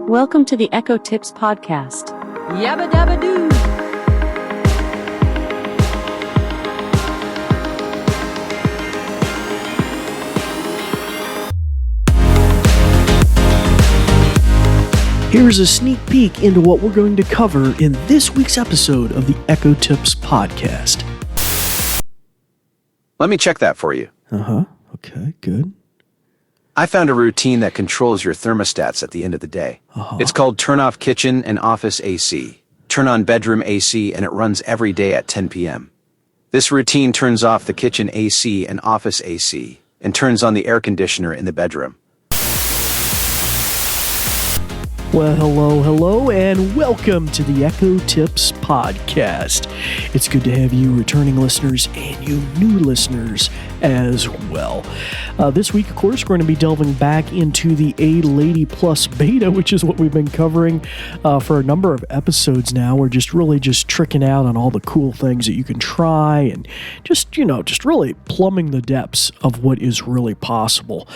Welcome to the Echo Tips Podcast. Yabba dabba doo. Here's a sneak peek into what we're going to cover in this week's episode of the Echo Tips Podcast. Let me check that for you. Okay, good. I found a routine that controls your thermostats at the end of the day. It's called Turn Off Kitchen and Office AC, Turn On Bedroom AC, and it runs every day at 10 p.m. This routine turns off the kitchen AC and office AC and turns on the air conditioner in the bedroom. Well, hello, and welcome to the Echo Tips Podcast. It's good to have you returning listeners and you new listeners as well. This week, of course, we're going to be delving back into the A-Lady Plus beta, which is what we've been covering for a number of episodes now. We're just tricking out on all the cool things that you can try and just really plumbing the depths of what is really possible.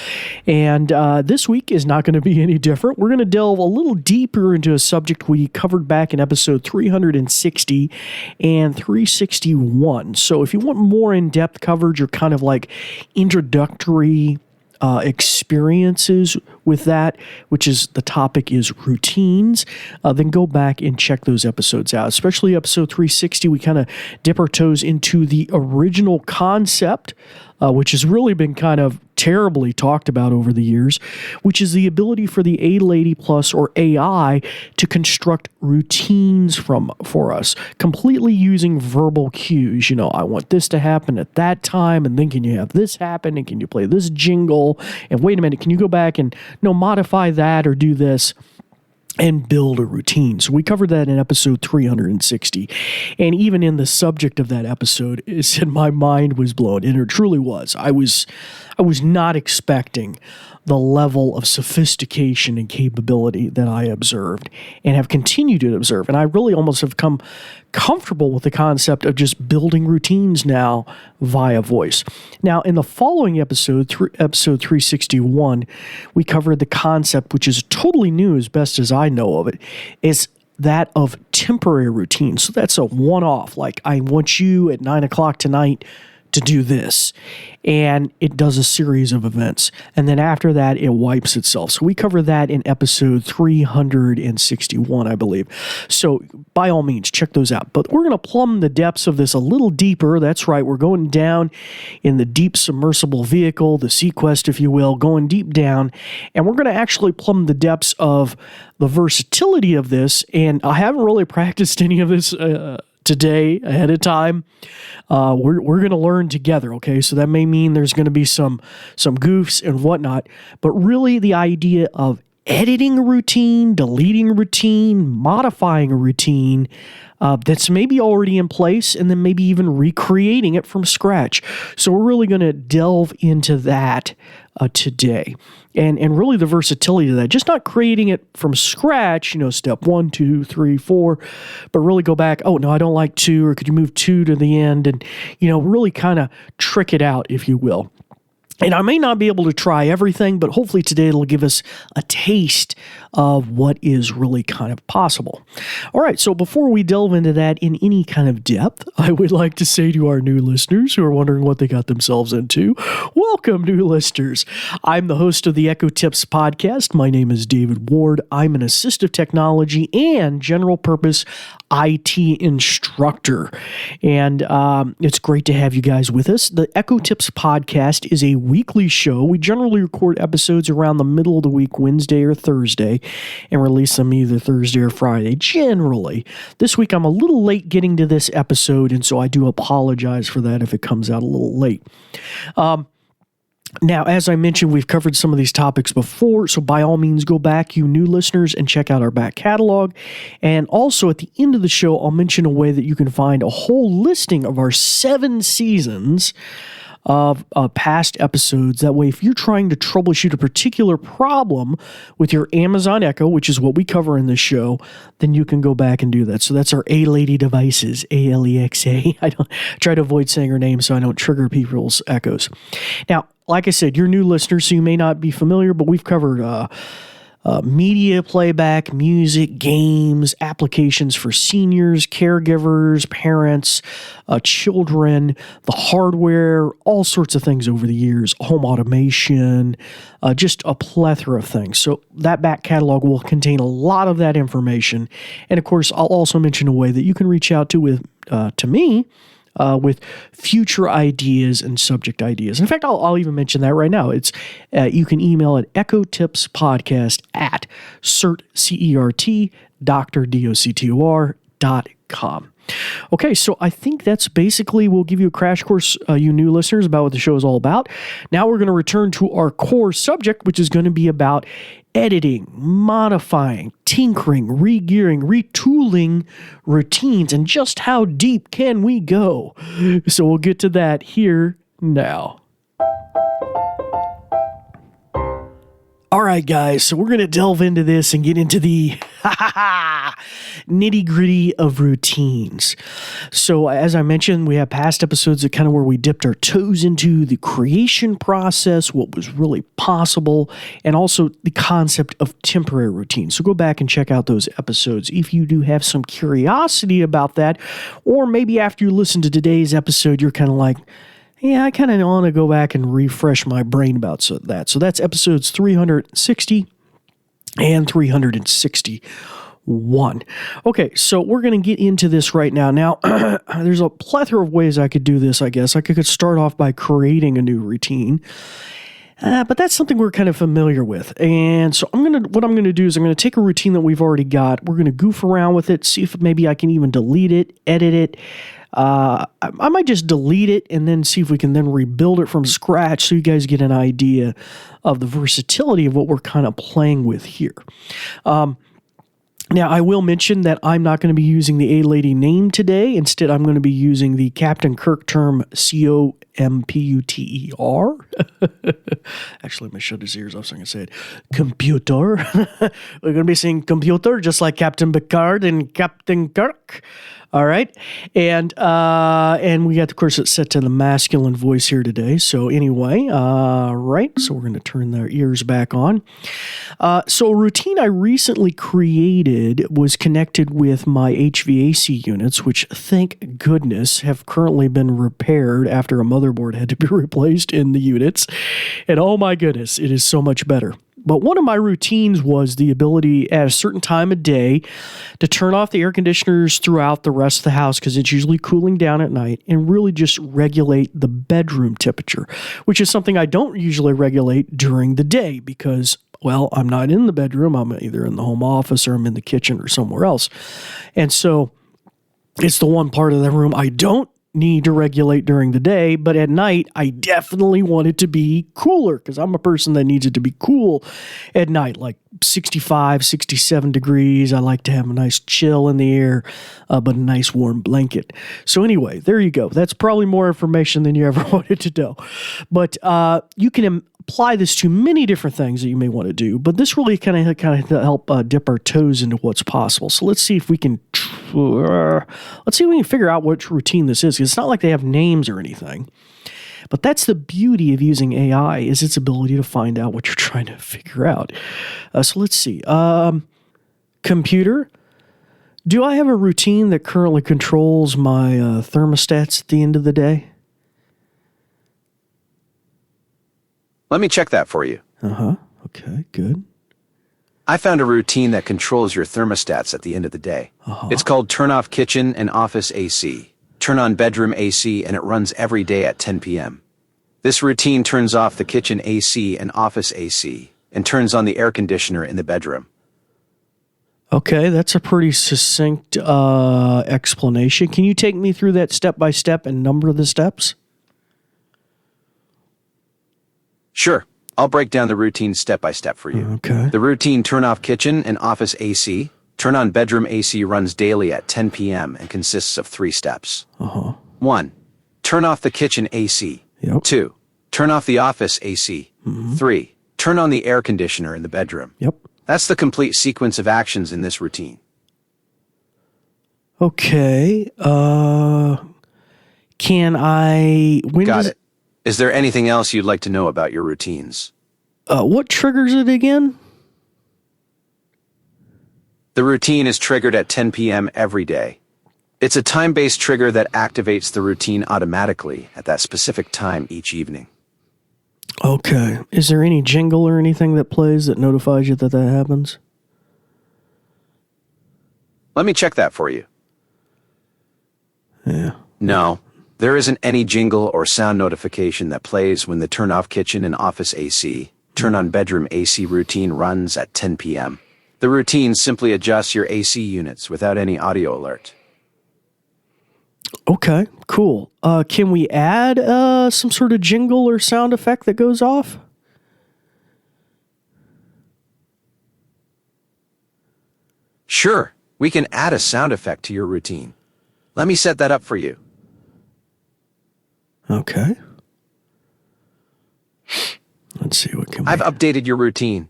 And this week is not going to be any different. We're going to delve a little deeper into a subject we covered back in episode 360 and 361. So if you want more in-depth coverage or kind of like introductory experiences with that, which is the topic is routines, then go back and check those episodes out. Especially episode 360, we kind of dip our toes into the original concept, which has really been kind of terribly talked about over the years, which is the ability for the A-Lady Plus or AI to construct routines for us, completely using verbal cues. You know, I want this to happen at that time, and then can you have this happen, and can you play this jingle, and wait a minute, can you go back and modify that or do this? And build a routine. So we covered that in episode 360. And even in the subject of that episode, it said my mind was blown, and it truly was. I was not expecting the level of sophistication and capability that I observed and have continued to observe. And I really almost have come comfortable with the concept of just building routines now via voice. Now, in the following episode, episode 361, we covered the concept, which is totally new as best as I know of it, is that of temporary routines. So that's a one-off, like I want you at 9 o'clock tonight to do this, and it does a series of events, and then after that it wipes itself. So we cover that in episode 361, I believe. So by all means, check those out. But we're going to plumb the depths of this a little deeper. That's right, we're going down in the deep submersible vehicle, the Sequest, if you will, going deep down, and we're going to actually plumb the depths of the versatility of this. And I haven't really practiced any of this today ahead of time. We're going to learn together, okay? So that may mean there's going to be some goofs and whatnot, but really the idea of editing a routine, deleting a routine, modifying a routine that's maybe already in place, and then maybe even recreating it from scratch. So we're really going to delve into that today. And really the versatility of that, just not creating it from scratch, step 1, 2, 3, 4, but really go back, oh, no, I don't like 2, or could you move 2 to the end, and, really kind of trick it out, if you will. And I may not be able to try everything, but hopefully today it'll give us a taste of what is really kind of possible. All right, so before we delve into that in any kind of depth, I would like to say to our new listeners who are wondering what they got themselves into, welcome, new listeners. I'm the host of the Echo Tips Podcast. My name is David Ward. I'm an assistive technology and general purpose IT instructor. And it's great to have you guys with us. The Echo Tips Podcast is a weekly show. We generally record episodes around the middle of the week, Wednesday or Thursday, and release them either Thursday or Friday, generally. This week I'm a little late getting to this episode, and so I do apologize for that if it comes out a little late. Now, as I mentioned, we've covered some of these topics before, so by all means, go back, you new listeners, and check out our back catalog. And also, at the end of the show, I'll mention a way that you can find a whole listing of our 7 seasons of past episodes. That way, if you're trying to troubleshoot a particular problem with your Amazon Echo, which is what we cover in this show, then you can go back and do that. So that's our A-Lady devices, Alexa. I don't try to avoid saying her name so I don't trigger people's echoes. Now, like I said, you're new listeners, so you may not be familiar, but we've covered media playback, music, games, applications for seniors, caregivers, parents, children, the hardware, all sorts of things over the years, home automation, just a plethora of things. So that back catalog will contain a lot of that information. And of course, I'll also mention a way that you can reach out to me with future ideas and subject ideas. In fact, I'll even mention that right now. It's you can email at ecotipspodcast@cert, doctor.com. Okay, so I think that's basically, we'll give you a crash course, you new listeners, about what the show is all about. Now we're going to return to our core subject, which is going to be about editing, modifying, tinkering, regearing, retooling routines, and just how deep can we go? So we'll get to that here now. All right, guys, so we're going to delve into this and get into the nitty-gritty of routines. So as I mentioned, we have past episodes that kind of where we dipped our toes into the creation process, what was really possible, and also the concept of temporary routines. So go back and check out those episodes if you do have some curiosity about that, or maybe after you listen to today's episode, you're kind of like, yeah, I kind of want to go back and refresh my brain about that. So that's episodes 360 and 361. Okay, so we're going to get into this right now. Now, there's a plethora of ways I could do this, I guess. I could start off by creating a new routine. But that's something we're kind of familiar with. And so what I'm going to do is I'm going to take a routine that we've already got. We're going to goof around with it, see if maybe I can even delete it, edit it. I might just delete it and then see if we can then rebuild it from scratch so you guys get an idea of the versatility of what we're kind of playing with here. Now, I will mention that I'm not going to be using the A-Lady name today. Instead, I'm going to be using the Captain Kirk term Computer. Actually, let me shut his ears off so I can say it. Computer. We're going to be saying computer just like Captain Picard and Captain Kirk. All right. And we got, of course, it set to the masculine voice here today. So anyway, right. So we're going to turn their ears back on. So a routine I recently created was connected with my HVAC units, which thank goodness have currently been repaired after a motherboard had to be replaced in the units. And oh my goodness, it is so much better. But one of my routines was the ability at a certain time of day to turn off the air conditioners throughout the rest of the house because it's usually cooling down at night, and really just regulate the bedroom temperature, which is something I don't usually regulate during the day because, well, I'm not in the bedroom. I'm either in the home office or I'm in the kitchen or somewhere else. And so it's the one part of the room I don't need to regulate during the day, but at night, I definitely want it to be cooler because I'm a person that needs it to be cool at night, like 65, 67 degrees. I like to have a nice chill in the air, but a nice warm blanket. So anyway, there you go. That's probably more information than you ever wanted to know. But you can apply this to many different things that you may want to do, but this really kind of help dip our toes into what's possible. So let's see if we can figure out which routine this is. It's not like they have names or anything, but that's the beauty of using AI, is its ability to find out what you're trying to figure out. So let's see. Computer, do I have a routine that currently controls my thermostats at the end of the day? Let me check that for you. Okay, good. I found a routine that controls your thermostats at the end of the day. It's called turn off kitchen and office AC, turn on bedroom AC, and it runs every day at 10 p.m. This routine turns off the kitchen AC and office AC and turns on the air conditioner in the bedroom. Okay, that's a pretty succinct explanation. Can you take me through that step by step and number the steps? Sure. I'll break down the routine step by step for you. Okay. The routine turn off kitchen and office AC, turn on bedroom AC runs daily at 10 p.m. and consists of 3 steps. 1. Turn off the kitchen AC. Yep. 2. Turn off the office AC. 3. Turn on the air conditioner in the bedroom. Yep. That's the complete sequence of actions in this routine. Okay. Can I... Got it. Is there anything else you'd like to know about your routines? What triggers it again? The routine is triggered at 10 p.m. every day. It's a time-based trigger that activates the routine automatically at that specific time each evening. Okay. Is there any jingle or anything that plays that notifies you that that happens? Let me check that for you. Yeah. No, there isn't any jingle or sound notification that plays when the turn off kitchen and office AC, turn on bedroom AC routine runs at 10 p.m. The routine simply adjusts your AC units without any audio alert. Okay, cool. Can we add some sort of jingle or sound effect that goes off? Sure, we can add a sound effect to your routine. Let me set that up for you. Okay. Let's see what can we... I've updated your routine.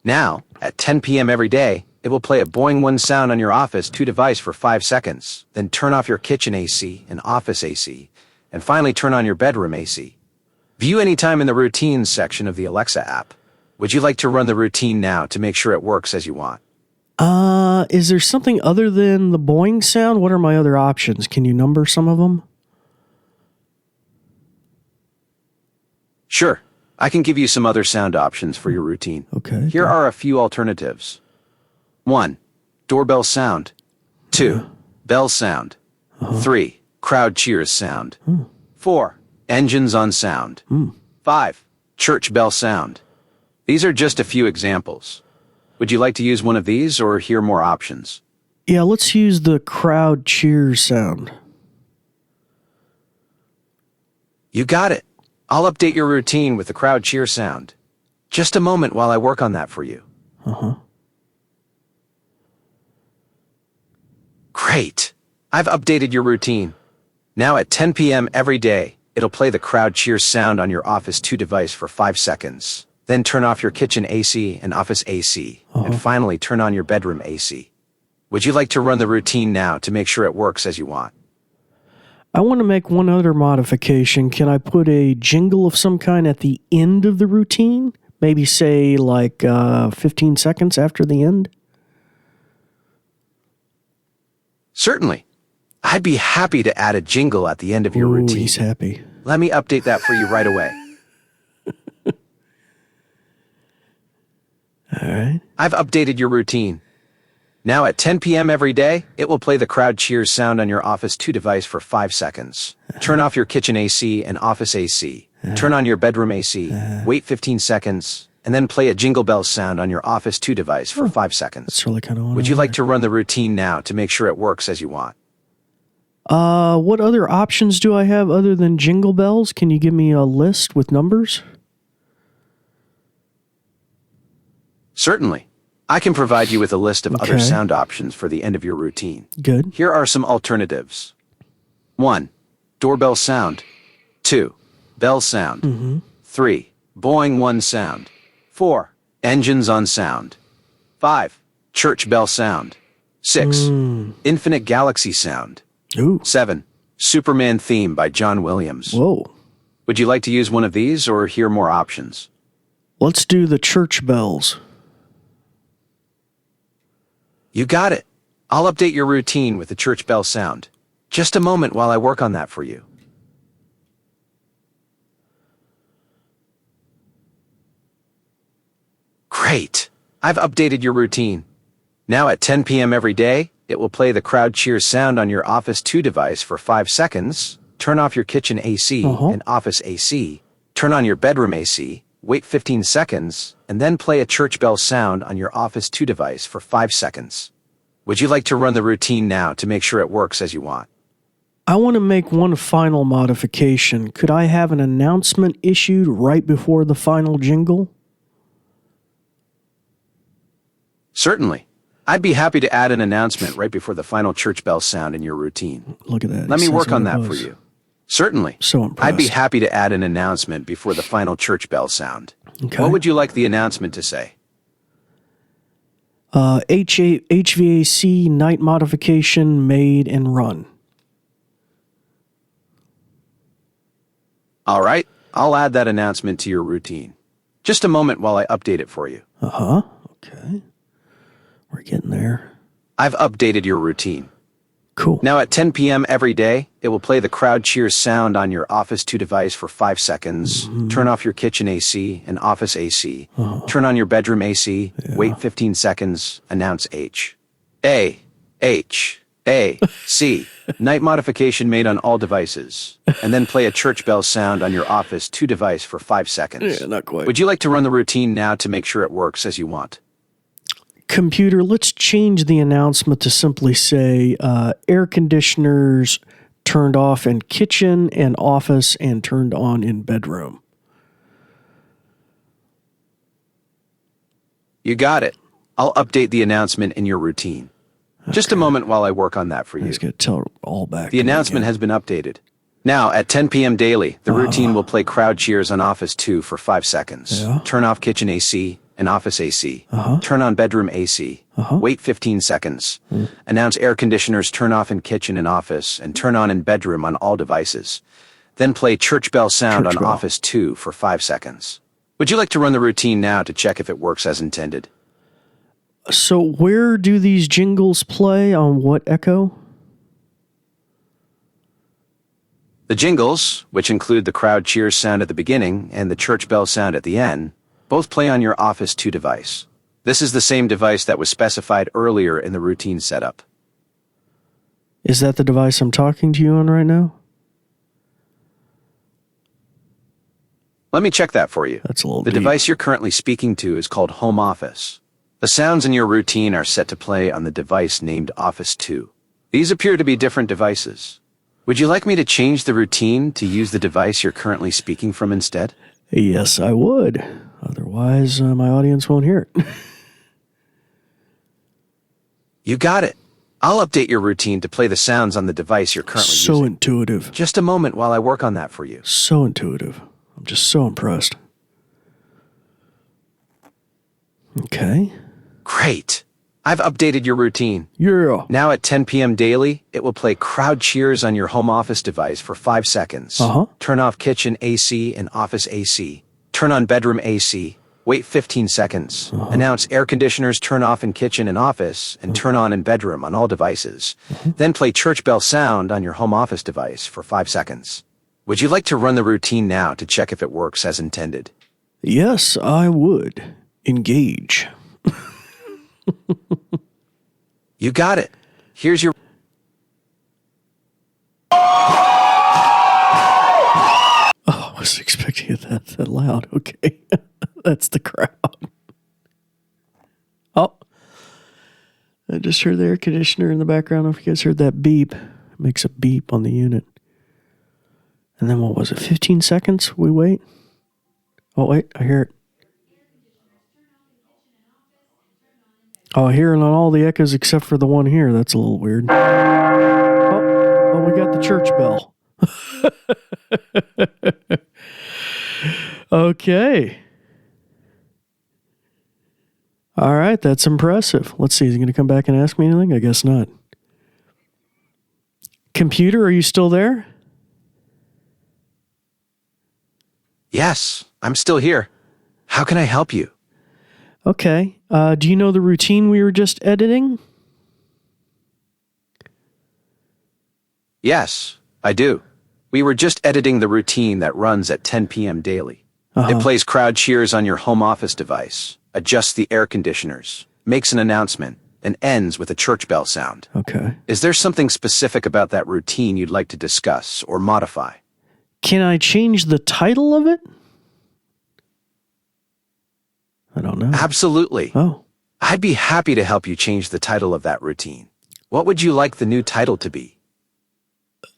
Now, at 10 p.m. every day, it will play a Boing 1 sound on your Office 2 device for 5 seconds, then turn off your kitchen AC and office AC, and finally turn on your bedroom AC. View any time in the routines section of the Alexa app. Would you like to run the routine now to make sure it works as you want? Is there something other than the boing sound? What are my other options? Can you number some of them? Sure. I can give you some other sound options for your routine. Okay. Here are a few alternatives. 1. Doorbell sound. 2. Bell sound. 3. Crowd cheers sound. 4. Engines on sound. 5. Church bell sound. These are just a few examples. Would you like to use one of these or hear more options? Yeah, let's use the crowd cheers sound. You got it. I'll update your routine with the crowd cheer sound. Just a moment while I work on that for you. Great. I've updated your routine. Now at 10 p.m. every day, it'll play the crowd cheer sound on your Office 2 device for 5 seconds. Then turn off your kitchen AC and office AC, and finally turn on your bedroom AC. Would you like to run the routine now to make sure it works as you want? I want to make one other modification. Can I put a jingle of some kind at the end of the routine? Maybe say like 15 seconds after the end? Certainly. I'd be happy to add a jingle at the end of your routine. He's happy. Let me update that for you right away. All right. I've updated your routine. Now at 10 p.m. every day, it will play the crowd cheers sound on your Office 2 device for 5 seconds. Turn off your kitchen AC and office AC. Turn on your bedroom AC. Wait 15 seconds, and then play a jingle bell sound on your Office 2 device for 5 seconds. That's really kind of Would you like to run the routine now to make sure it works as you want? What other options do I have other than jingle bells? Can you give me a list with numbers? Certainly. I can provide you with a list of other sound options for the end of your routine. Good. Here are some alternatives. 1. Doorbell sound. 2. Bell sound. 3. Boing 1 sound. 4. Engines on sound. 5. Church bell sound. 6. Infinite Galaxy sound. Ooh. 7. Superman theme by John Williams. Whoa. Would you like to use one of these or hear more options? Let's do the church bells. You got it. I'll update your routine with the church bell sound. Just a moment while I work on that for you. Great. I've updated your routine. Now at 10 p.m. every day, it will play the crowd cheers sound on your Office 2 device for 5 seconds, turn off your kitchen AC and office AC, turn on your bedroom AC, wait 15 seconds, and then play a church bell sound on your Office 2 device for 5 seconds. Would you like to run the routine now to make sure it works as you want? I want to make one final modification. Could I have an announcement issued right before the final jingle? Certainly. I'd be happy to add an announcement right before the final church bell sound in your routine. Look at that. Let me work on that for you. Certainly. So impressed. I'd be happy to add an announcement before the final church bell sound. Okay. What would you like the announcement to say? HVAC night modification made and run. All right. I'll add that announcement to your routine. Just a moment while I update it for you. Okay. We're getting there. I've updated your routine. Cool. Now at 10 p.m. every day, it will play the crowd cheers sound on your Office 2 device for 5 seconds, turn off your kitchen AC and office AC, turn on your bedroom AC, wait 15 seconds, announce A, C, night modification made on all devices, and then play a church bell sound on your Office 2 device for 5 seconds. Yeah, not quite. Would you like to run the routine now to make sure it works as you want? Computer, let's change the announcement to simply say air conditioners turned off in kitchen and office and turned on in bedroom. You got it. I'll update the announcement in your routine. Just a moment while I work on that for I you. just got to tell her all back. The announcement has been updated. Now, at 10 p.m. daily, the routine will play crowd cheers on Office 2 for 5 seconds. Turn off kitchen AC and office AC. Turn on bedroom AC. Wait 15 seconds. Announce air conditioners turn off in kitchen and office and turn on in bedroom on all devices. Then play church bell sound on Office 2 for 5 seconds. Would you like to run the routine now to check if it works as intended? So where do these jingles play on what Echo? The jingles, which include the crowd cheers sound at the beginning and the church bell sound at the end, both play on your Office 2 device. This is the same device that was specified earlier in the routine setup. Is that the device I'm talking to you on right now? Let me check that for you. That's a little The deep. device you're currently speaking to is called Home Office. The sounds in your routine are set to play on the device named Office 2. These appear to be different devices. Would you like me to change the routine to use the device you're currently speaking from instead? Yes, I would. Otherwise, my audience won't hear it. You got it. I'll update your routine to play the sounds on the device you're currently So using. intuitive. Just a moment while I work on that for you. So intuitive. I'm just so impressed. Okay. Great. I've updated your routine. Yeah. Now at 10 p.m. daily, it will play crowd cheers on your home office device for 5 seconds. Turn off kitchen AC and office AC. Turn on bedroom AC. Wait 15 seconds. Announce air conditioners turn off in kitchen and office and turn on in bedroom on all devices. Then play church bell sound on your home office device for 5 seconds. Would you like to run the routine now to check if it works as intended? Yes, I would. Engage. You got it. Here's your... Oh, I was expecting it that loud. Okay. That's the crowd. Oh. I just heard the air conditioner in the background. I don't know if you guys heard that beep. It makes a beep on the unit. And then what was it? 15 seconds we wait? Oh, wait. I hear it. Oh, I hear it on all the echoes except for the one here. That's a little weird. Oh, we got the church bell. Okay. All right, that's impressive. Let's see, is he going to come back and ask me anything? I guess not. Computer, are you still there? Yes, I'm still here. How can I help you? Okay. Do you know the routine we were just editing? Yes, I do. We were just editing the routine that runs at 10 p.m. daily. It plays crowd cheers on your home office device, adjusts the air conditioners, makes an announcement, and ends with a church bell sound. Okay. Is there something specific about that routine you'd like to discuss or modify? Can I change the title of it? I don't know. Absolutely. Oh. I'd be happy to help you change the title of that routine. What would you like the new title to be?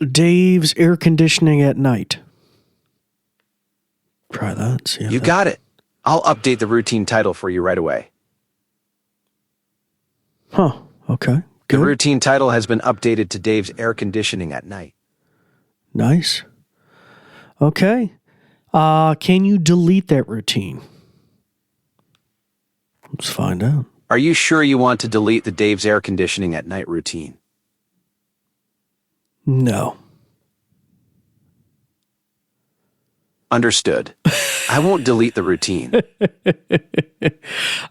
Dave's air conditioning at night. Try that. See if You got it. I'll update the routine title for you right away. Huh. Okay. The Good. routine title has been updated to Dave's air conditioning at night. Nice. Okay. Can you delete that routine? Let's find out. Are you sure you want to delete the Dave's air conditioning at night routine? No. Understood. I won't delete the routine.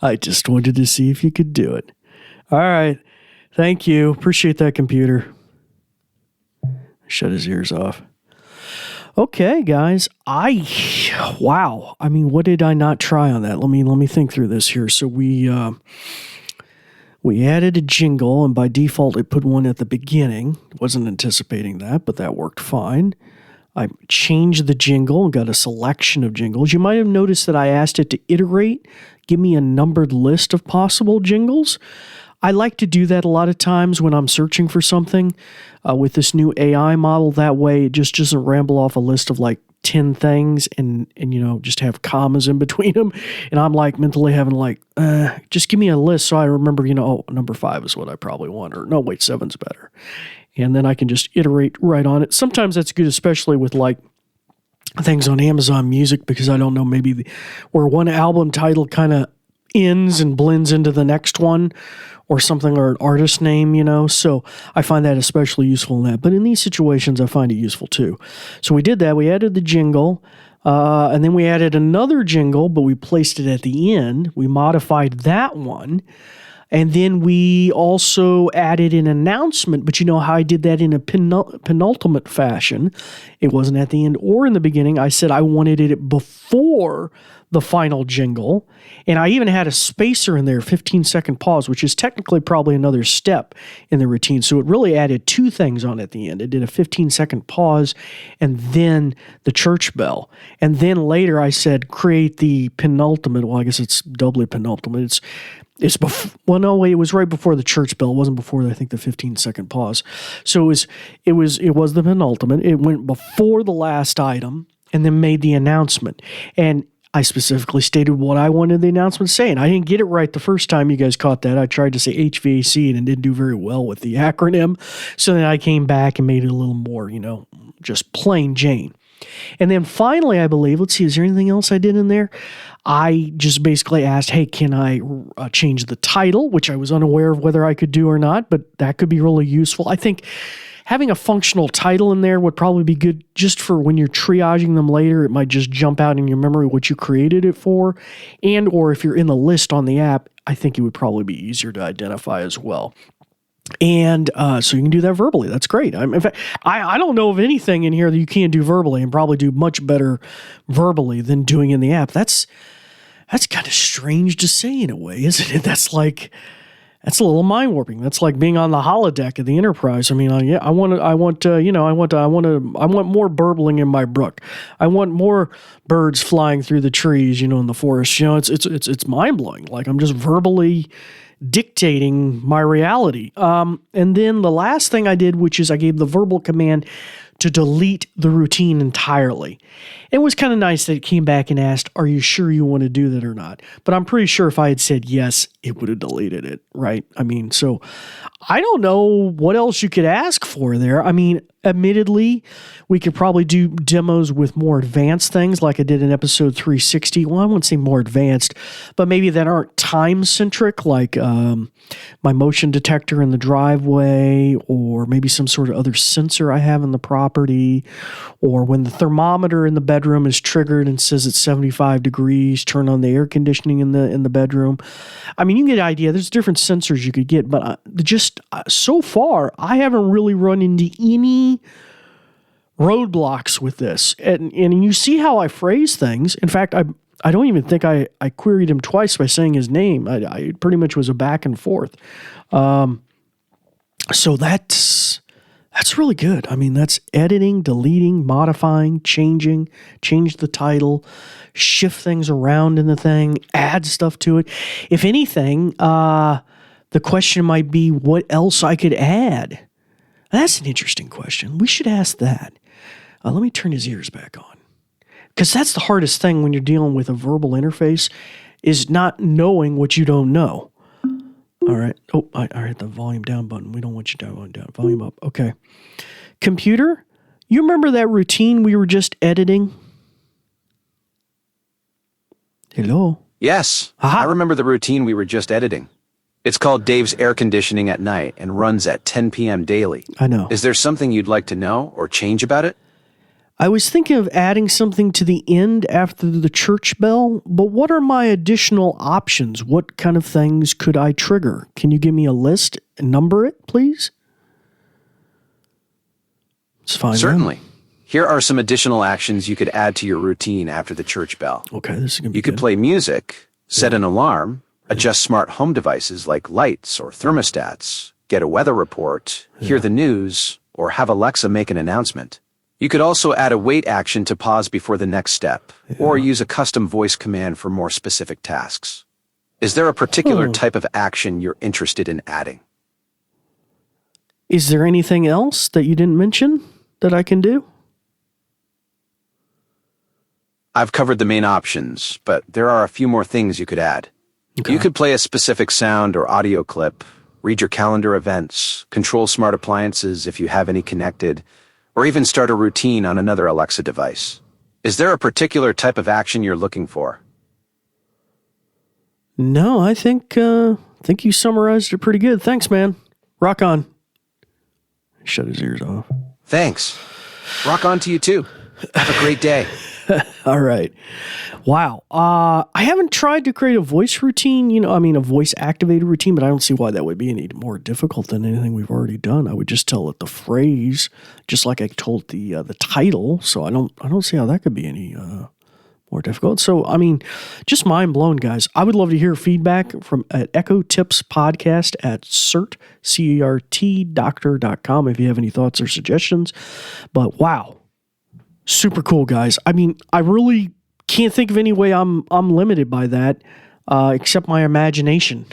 I just wanted to see if you could do it. All right. Thank you. Appreciate that, computer. Shut his ears off. Okay, guys. Wow. I mean, what did I not try on that? Let me think through this here. So we added a jingle, and by default, it put one at the beginning. Wasn't anticipating that, but that worked fine. I changed the jingle and got a selection of jingles. You might have noticed that I asked it to iterate, give me a numbered list of possible jingles. I like to do that a lot of times when I'm searching for something with this new AI model. That way, it just doesn't ramble off a list of like 10 things and just have commas in between them. And I'm like mentally having like, just give me a list so I remember, number 5 is what I probably want. Or no, wait, 7's better. And then I can just iterate right on it. Sometimes that's good, especially with like things on Amazon Music, because I don't know, maybe where one album title kind of ends and blends into the next one or something, or an artist name, so I find that especially useful in that. But in these situations, I find it useful too. So we did that. We added the jingle, and then we added another jingle, but we placed it at the end. We modified that one. And then we also added an announcement, but you know how I did that in a penultimate fashion. It wasn't at the end or in the beginning. I said I wanted it before the final jingle, and I even had a spacer in there, 15-second pause, which is technically probably another step in the routine. So it really added 2 things on at the end. It did a 15-second pause and then the church bell. And then later I said create the penultimate. Well, I guess it's doubly penultimate. It's before, well, no, wait, it was right before the church bell. It wasn't before, I think, the 15-second pause. So it was the penultimate. It went before the last item and then made the announcement. And I specifically stated what I wanted the announcement to say, and I didn't get it right the first time. You guys caught that. I tried to say HVAC and it didn't do very well with the acronym. So then I came back and made it a little more, just plain Jane. And then finally, I believe, let's see, is there anything else I did in there? I just basically asked, hey, can I change the title, which I was unaware of whether I could do or not, but that could be really useful. I think having a functional title in there would probably be good just for when you're triaging them later. It might just jump out in your memory what you created it for. And or if you're in the list on the app, I think it would probably be easier to identify as well. And so you can do that verbally. That's great. In fact, I don't know of anything in here that you can't do verbally, and probably do much better verbally than doing in the app. That's kind of strange to say in a way, isn't it? That's a little mind warping. That's like being on the holodeck of the Enterprise. I mean, I want more burbling in my brook. I want more birds flying through the trees, in the forest. It's mind blowing. Like I'm just verbally dictating my reality. And then the last thing I did, which is I gave the verbal command to delete the routine entirely. It was kind of nice that it came back and asked, are you sure you want to do that or not? But I'm pretty sure if I had said yes, it would have deleted it, right? I mean, so I don't know what else you could ask for there. I mean, admittedly, we could probably do demos with more advanced things like I did in episode 360. Well, I wouldn't say more advanced, but maybe that aren't time-centric, like my motion detector in the driveway, or maybe some sort of other sensor I have in the property, or when the thermometer in the bedroom is triggered and says it's 75 degrees, turn on the air conditioning in the bedroom. I mean, you get an idea. There's different sensors you could get, but so far, I haven't really run into any roadblocks with this. And you see how I phrase things. In fact, I don't even think I queried him twice by saying his name. I pretty much was a back and forth. So that's really good. I mean, that's editing, deleting, modifying, change the title, shift things around in the thing, add stuff to it. If anything, the question might be what else I could add. That's an interesting question. We should ask that. Let me turn his ears back on. Because that's the hardest thing when you're dealing with a verbal interface, is not knowing what you don't know. All right. Oh, I hit the volume down button. We don't want you down. Volume up. Okay. Computer, you remember that routine we were just editing? Hello? Yes, Aha. I remember the routine we were just editing. It's called Dave's Air Conditioning at Night and runs at 10 p.m. daily. I know. Is there something you'd like to know or change about it? I was thinking of adding something to the end after the church bell, but what are my additional options? What kind of things could I trigger? Can you give me a list and number it, please? It's fine. Certainly. Man. Here are some additional actions you could add to your routine after the church bell. Okay, this is going to be You could good. play music, set an alarm, adjust smart home devices like lights or thermostats, get a weather report, hear the news, or have Alexa make an announcement. You could also add a wait action to pause before the next step, or use a custom voice command for more specific tasks. Is there a particular type of action you're interested in adding? Is there anything else that you didn't mention that I can do? I've covered the main options, but there are a few more things you could add. Okay. You could play a specific sound or audio clip, read your calendar events, control smart appliances if you have any connected, or even start a routine on another Alexa device. Is there a particular type of action you're looking for? No, I think you summarized it pretty good. Thanks, man. Rock on. Shut his ears off. Thanks. Rock on to you too. Have a great day. All right. Wow. I haven't tried to create a voice routine, a voice activated routine, but I don't see why that would be any more difficult than anything we've already done. I would just tell it the phrase, just like I told the title. So I don't see how that could be any more difficult. So, just mind blown, guys. I would love to hear feedback from at Echo Tips Podcast at CERT.doctor.com if you have any thoughts or suggestions. But wow. Super cool, guys. I really can't think of any way I'm limited by that, except my imagination.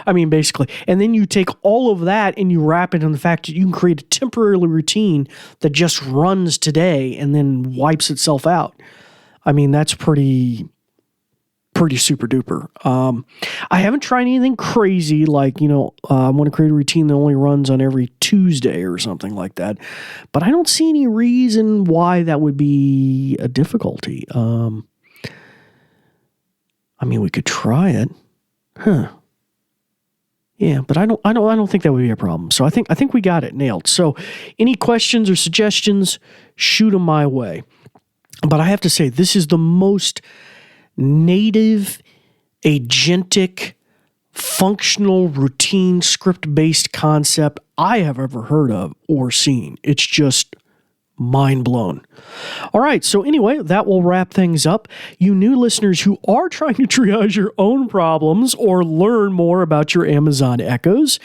Basically. And then you take all of that and you wrap it in the fact that you can create a temporary routine that just runs today and then wipes itself out. That's pretty super duper. I haven't tried anything crazy like, I want to create a routine that only runs on every Tuesday or something like that. But I don't see any reason why that would be a difficulty. We could try it. Huh. Yeah, but I don't think that would be a problem. So I think we got it nailed. So any questions or suggestions, shoot them my way. But I have to say, this is the most native, agentic, functional, routine, script-based concept I have ever heard of or seen. It's just mind blown. All right, so anyway, that will wrap things up. You new listeners who are trying to triage your own problems or learn more about your Amazon Echoes,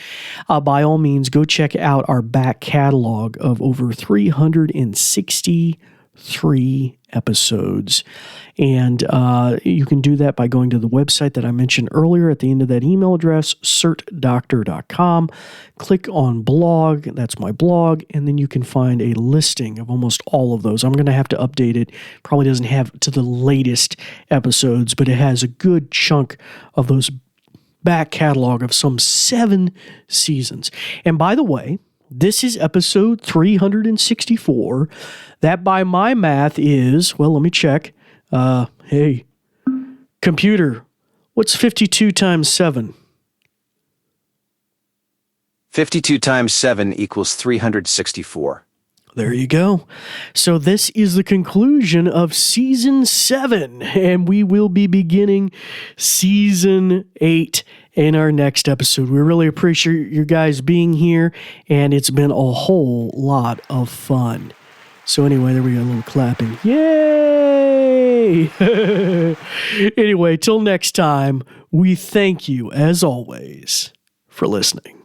by all means, go check out our back catalog of over 363 episodes. And you can do that by going to the website that I mentioned earlier at the end of that email address, certdoctor.com. Click on blog, that's my blog, and then you can find a listing of almost all of those. I'm going to have to update it. Probably doesn't have to the latest episodes, but it has a good chunk of those back catalog of some 7 seasons. And by the way, this is episode 364. That by my math is, well, let me check. Hey, computer, what's 52 times 7? 52 times 7 equals 364. There you go. So this is the conclusion of season 7, and we will be beginning season 8 in our next episode. We really appreciate you guys being here, and it's been a whole lot of fun. So anyway, there we go, a little clapping. Yay! Anyway, till next time, we thank you, as always, for listening.